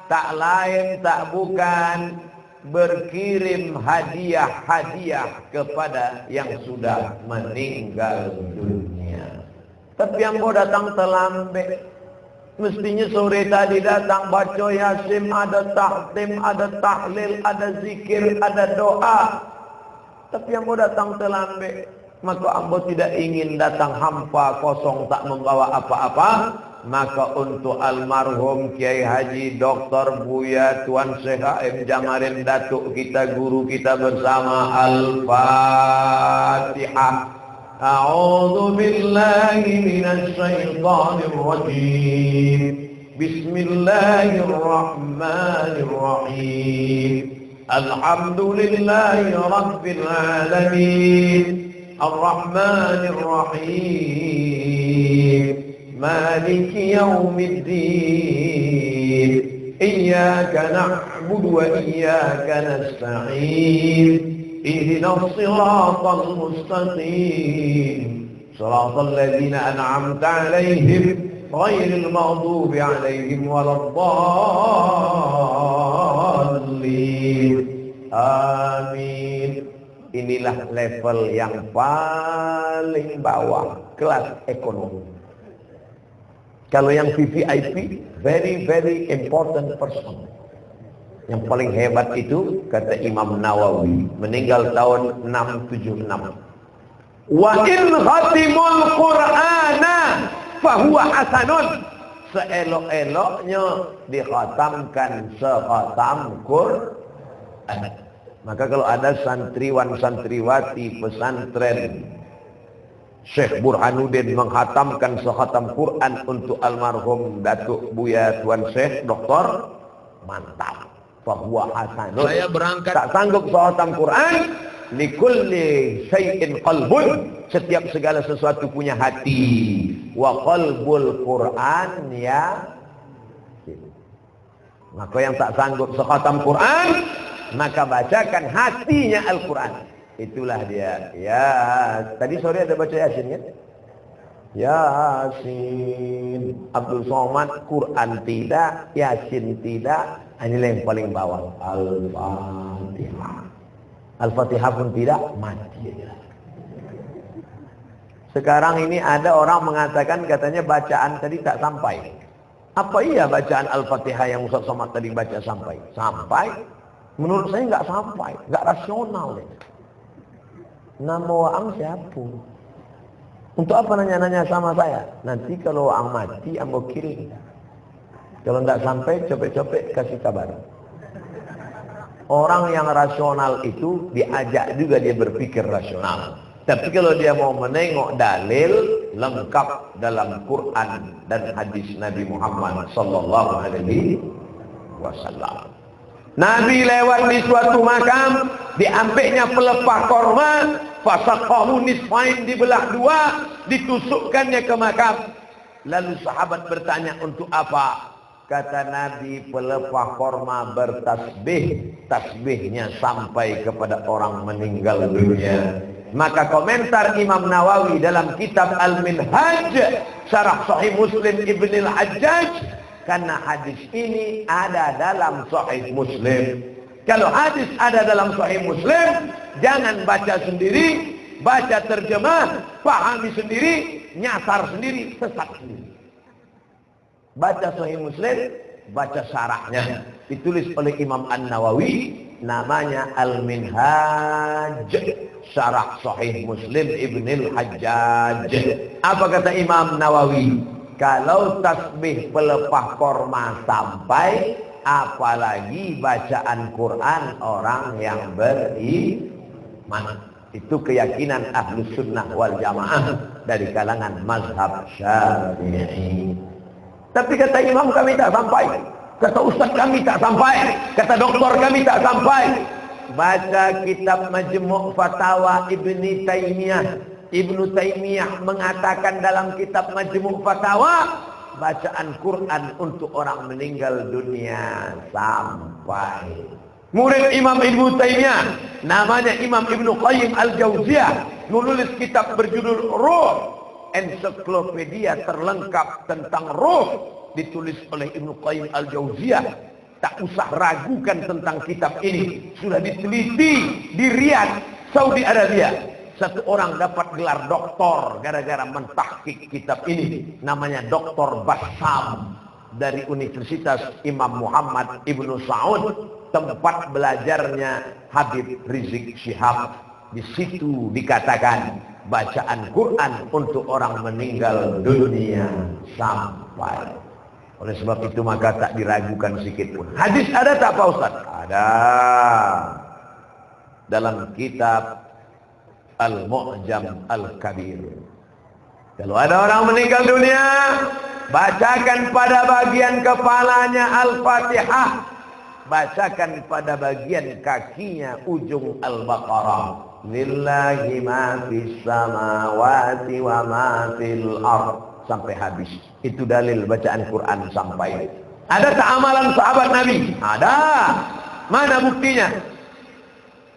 tak lain tak bukan berkirim hadiah-hadiah kepada yang sudah meninggal dunia. Tapi yang mau datang terlambat. Mestinya sore tadi datang baca Yasin, ada tahtim, ada tahlil, ada zikir, ada doa. Tapi yang mau datang terlambat. Maka ambo tidak ingin datang hampa kosong tak membawa apa-apa. Maka untuk almarhum Kiai Haji Dr. Buya Tuan Syekh A.M. Jamarin Datuk kita, guru kita bersama, Al-Fatihah. A'udzu billahi minasy syaithanir rajim. Bismillahirrahmanirrahim. Alhamdulillahi rabbil alamin. Ar-Rahmanir Rahim. مالك يوم الدين إياك نعبد وإياك نستعين اهدنا الصراط المستقيم صراط الذين أنعمت عليهم غير المغضوب عليهم ولا الضالين آمين. Inilah level yang paling bawah, kelas ekonomi. Kalau yang VVIP, very very important person. Yang paling hebat itu kata Imam Nawawi, meninggal tahun 676. Wa in khatimul Qur'ana fahuwa hasanun. Seelok-eloknya dikhatamkan sekhatam Qur'an. Maka kalau ada santriwan santriwati pesantren Syekh Burhanuddin menghatamkan sekhatam Quran untuk almarhum Datuk Buya Tuan Syekh Doktor, mantap. Fahuwa hasanun. Saya berangkat tak sanggup sekhatam Quran. Likulli syai'in qalbun. Setiap segala sesuatu punya hati. Wa qalbul Quran ya. Maka yang tak sanggup sekhatam Quran, maka bacakan hatinya Al-Quran. Itulah dia. Ya, tadi sore ada baca Yasin kan? Yasin. Abdul Somad, Quran tidak, Yasin tidak. Inilah yang paling bawah. Al-Fatihah. Al-Fatihah pun tidak, mati. Sekarang ini ada orang mengatakan katanya bacaan tadi tak sampai. Apa iya bacaan Al-Fatihah yang Ustaz Somad tadi baca sampai? Sampai? Menurut saya nggak sampai, nggak rasional. Nama Waang siapa? Untuk apa nanya-nanya sama saya? Nanti kalau Waang mati, ambo kirim. Kalau tidak sampai, copek-copek kasih kabar. Orang yang rasional itu diajak juga dia berpikir rasional. Tapi kalau dia mau menengok dalil lengkap dalam Quran dan hadis Nabi Muhammad sallallahu alaihi wasallam. Nabi lewat di suatu makam, diambilnya pelepah korma, fasaqahu nisfain, dibelah dua, ditusukkannya ke makam. Lalu sahabat bertanya, untuk apa? Kata Nabi, pelepah korma bertasbih, tasbihnya sampai kepada orang meninggal dunia. Maka komentar Imam Nawawi dalam kitab Al-Minhaj, Syarah Sahih Muslim Ibn Al-Hajjaj, karena hadis ini ada dalam Sahih Muslim. Kalau hadis ada dalam Sahih Muslim, jangan baca sendiri, baca terjemah, pahami sendiri, nyasar sendiri, sesat sendiri. Baca Sahih Muslim, baca syarahnya. Ditulis oleh Imam An-Nawawi, namanya Al-Minhaj, Syarah Sahih Muslim Ibn Al-Hajjaj. Apa kata Imam Nawawi? Kalau tasbih pelepah korma sampai, apalagi bacaan Quran orang yang beriman. Itu keyakinan Ahlus Sunnah wal Jamaah dari kalangan mazhab Syafi'i. Tapi kata imam kami tak sampai, kata ustaz kami tak sampai, kata doktor kami tak sampai. Baca kitab Majmu' Fatawa Ibni Taimiyah. Ibnu Taimiyah mengatakan dalam kitab Majmu' Fatawa, bacaan Quran untuk orang meninggal dunia sampai. Murid Imam Ibnu Taimiyah, namanya Imam Ibnu Qayyim Al-Jauziyah, menulis kitab berjudul Ruh, ensiklopedia terlengkap tentang ruh, ditulis oleh Ibnu Qayyim Al-Jauziyah. Tak usah ragukan tentang kitab ini. Sudah diteliti di Riyadh, Saudi Arabia. Satu orang dapat gelar doktor gara-gara mentahqiq kitab ini. Namanya Dr. Bassam dari Universitas Imam Muhammad Ibnu Saud, tempat belajarnya Habib Rizik Syihab. Di situ dikatakan bacaan Quran untuk orang meninggal dunia sampai. Oleh sebab itu maka tak diragukan sedikit pun. Hadis ada tak Pak Ustaz? Ada. Dalam kitab Al-Mu'jam Al-Kabir. Kalau ada orang meninggal dunia, bacakan pada bagian kepalanya Al-Fatihah. Bacakan pada bagian kakinya ujung Al-Baqarah. Lillahi ma fis samawati wa ma fil ardh. Sampai habis. Itu dalil bacaan Quran sampai. Ada tak amalan sahabat Nabi? Ada. Mana buktinya?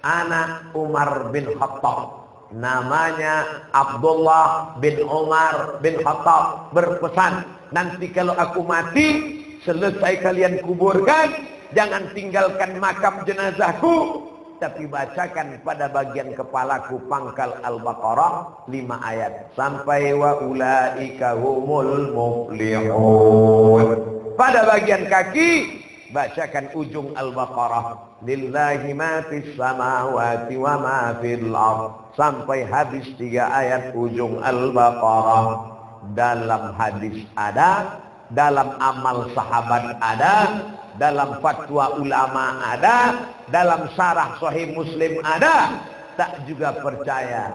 Anak Umar bin Khattab, namanya Abdullah bin Umar bin Khattab, berpesan, nanti kalau aku mati, selesai kalian kuburkan, jangan tinggalkan makam jenazahku, tapi bacakan pada bagian kepalaku pangkal Al-Baqarah 5 ayat sampai wa ulaika humul muflihun. Pada bagian kaki bacakan ujung Al-Baqarah, lillahi ma fis samawati wa ma fil ardh, sampai habis 3 ayat ujung Al-Baqarah. Dalam hadis ada, dalam amal sahabat ada, dalam fatwa ulama ada, dalam syarah Sahih Muslim ada. Tak juga percaya,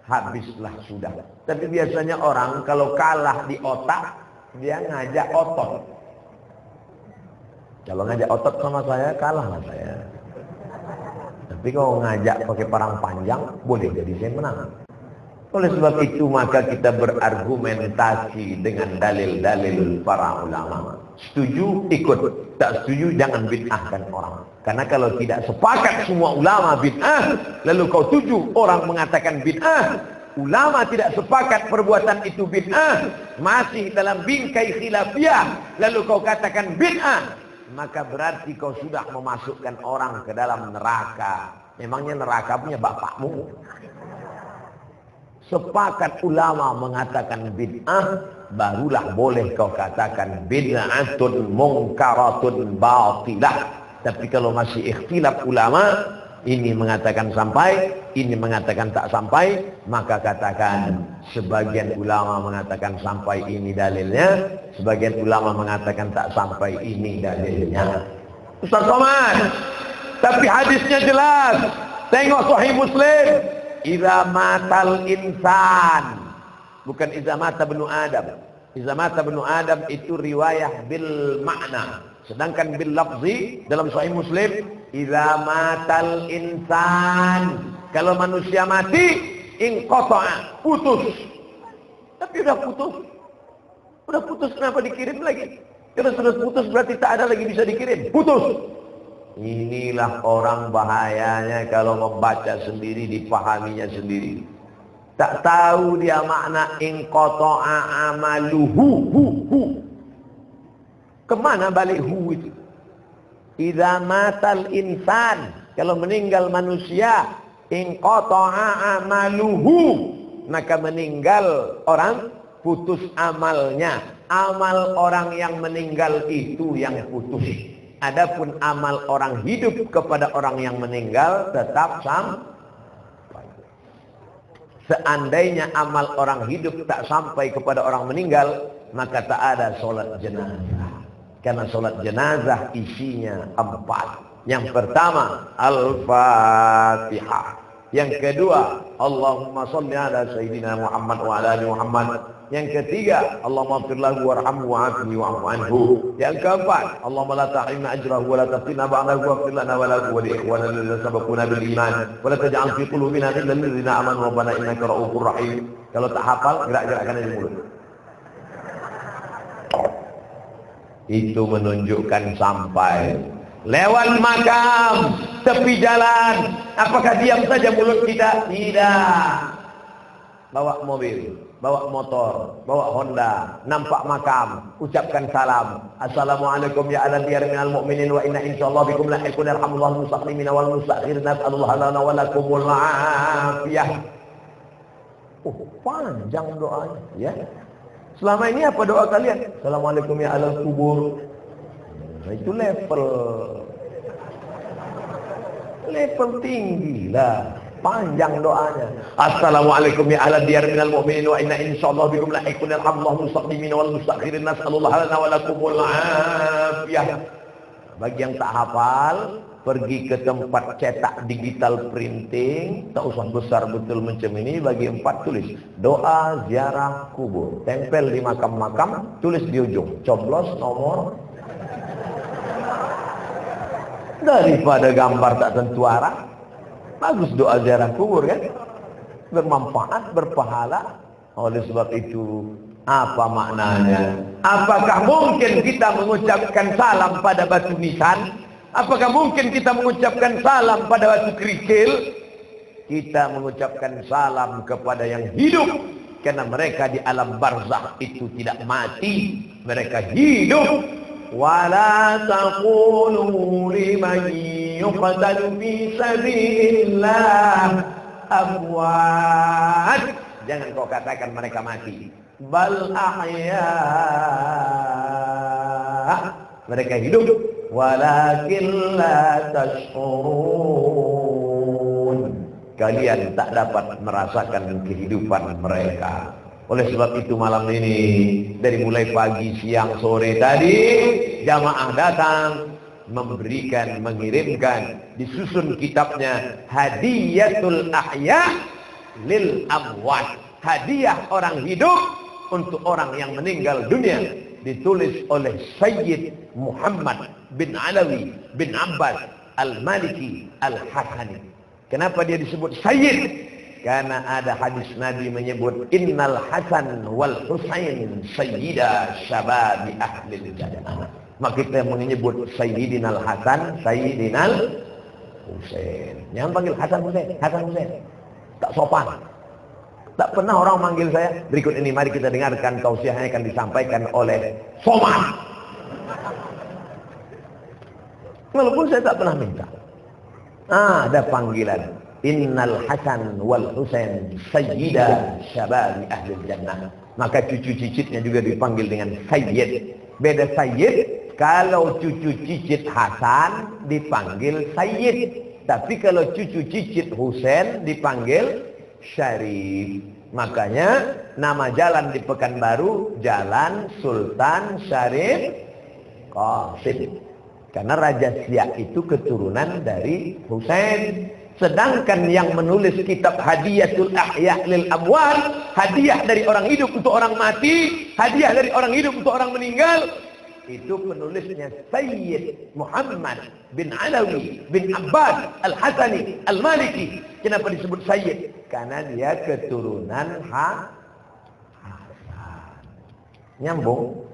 habislah sudah. Tapi biasanya orang kalau kalah di otak, dia ngajak otot. Kalau ngajak otot sama saya, kalahlah saya. Tapi kalau ngajak pakai parang panjang, boleh jadi saya menang. Oleh sebab itu maka kita berargumentasi dengan dalil-dalil para ulama. Setuju, ikut. Tak setuju, jangan bid'ahkan orang. Karena kalau tidak sepakat semua ulama bid'ah, lalu kau tuju orang mengatakan bid'ah, ulama tidak sepakat perbuatan itu bid'ah, masih dalam bingkai khilafiyah, lalu kau katakan bid'ah, maka berarti kau sudah memasukkan orang ke dalam neraka. Memangnya neraka punya bapakmu? Sepakat ulama mengatakan bid'ah, barulah boleh kau katakan bid'atun mungkaratun batilah. Tapi kalau masih ikhtilaf ulama, ini mengatakan sampai, ini mengatakan tak sampai, maka katakan sebagian ulama mengatakan sampai, ini dalilnya, sebagian ulama mengatakan tak sampai, ini dalilnya. Ustaz Somad, tapi hadisnya jelas. Tengok Sahih Muslim. Iza matal insan, bukan iza mata benu Adam. Iza mata benu Adam itu riwayah bil makna, sedangkan bil lafzi dalam Sahih Muslim, iza matal insan, kalau manusia mati, inqata'a, putus. Tapi udah putus kenapa dikirim lagi? Kalau sudah putus berarti tak ada lagi bisa dikirim, putus. Inilah orang bahayanya kalau membaca sendiri, dipahaminya sendiri. Tak tahu dia makna inqata'a amaluhu. Kemana balik hu itu? Idza matal insan, kalau meninggal manusia, inqata'a amaluhu, maka meninggal orang, putus amalnya. Amal orang yang meninggal itu yang putus. Adapun amal orang hidup kepada orang yang meninggal tetap sampai. Seandainya amal orang hidup tak sampai kepada orang meninggal, maka tak ada solat jenazah. Karena solat jenazah isinya 4. Yang pertama, Al-Fatihah. Yang kedua, Allahumma sholli ala Sayyidina Muhammad wa ala ali Muhammad. Yang ketiga, Allahumma ighfir lahu warhamhu wa'afini wa'fu anhu. Yang keempat, Allahumma la tahrimna ajrahu wa la taftina ba'dahu waghfir lana wa lahu wa li ikhwanina alladhina sabaquna bil iman wa la taj'al fi qulubina ghillan lil ladzina amanu rabbana innaka ra'ufur rahim. Kalau tak hafal, gerak-gerakkan di mulut. Itu menunjukkan sampai. Lewat makam, tepi jalan, apakah diam saja mulut kita? Tidak. Bawa mobil, bawa motor, bawa Honda, nampak makam, ucapkan salam. Assalamualaikum ya ala diyar minal mu'minin wa inna insyaallah bikum lahiqun yarhamullahu mustaqimina wal mustakhirin nas'alullah lana wa lakumul afiyah. Panjang doanya, ya. Selama ini apa doa kalian? Assalamualaikum ya alal kubur. Nah, itu level tinggi lah. Panjang doanya. Assalamualaikum ya ala diyar minal mu'minin wa inna insyaallah bikum lahiqun yarhamullahu mustaqimina wal mustakhirin nas'alullah lana wa lakumul afiyah. Bagi yang tak hafal, pergi ke tempat cetak digital printing, tak usah besar betul macam ini, bagi 4 tulis doa ziarah kubur, tempel di makam-makam, tulis di ujung, coblos nomor. Daripada gambar tak tentu arah, bagus doa ziarah kubur kan, bermanfaat, berpahala. Oleh sebab itu, apa maknanya? Apakah mungkin kita mengucapkan salam pada batu nisan? Apakah mungkin kita mengucapkan salam pada batu kerikil? Kita mengucapkan salam kepada yang hidup, karena mereka di alam barzakh itu tidak mati, mereka hidup. Wala taqulu liman yuqtalu fi sabilillah amwat. Jangan kau katakan mereka mati. Bal ahya. Mereka hidup. Walakin la tash'urun. Kalian tak dapat merasakan kehidupan mereka. Oleh sebab itu malam ini, dari mulai pagi, siang, sore tadi, jamaah datang memberikan, mengirimkan, disusun kitabnya Hadiyatul Ahya lil Amwat. Hadiah orang hidup untuk orang yang meninggal dunia. Ditulis oleh Sayyid Muhammad bin Alawi bin Abbas Al-Maliki Al-Hasani. Kenapa dia disebut Sayyid? Karena ada hadis Nabi menyebut Innal Hasan wal Husain Sayyida Syababi Ahlil Jannah. Maka kita menyebut Sayyidinal Hasan, Sayyidinal Husain. Jangan panggil Hasan Husain, Hasan Husain. Tak sopan. Tak pernah orang manggil saya. Berikut ini mari kita dengarkan tausiahnya akan disampaikan oleh Somad. Walaupun saya tak pernah minta. Ada panggilan. Innal Hasan wal Husain Sayyida Syababi Ahlil Jannah. Maka cucu cicitnya juga dipanggil dengan Sayyid. Beda Sayyid, kalau cucu cicit Hasan dipanggil Sayyid. Tapi kalau cucu cicit Husain dipanggil Syarif. Makanya nama jalan di Pekanbaru Jalan Sultan Syarif Qasim. Karena Raja Siak itu keturunan dari Husain. Sedangkan yang menulis kitab Hadiyatul Ahya lil Amwat, hadiah dari orang hidup untuk orang mati, hadiah dari orang hidup untuk orang meninggal, itu penulisnya Sayyid Muhammad bin Alawi bin Abbas Al-Hasani Al-Maliki. Kenapa disebut Sayyid? Karena dia keturunan Hasan. Nyambung?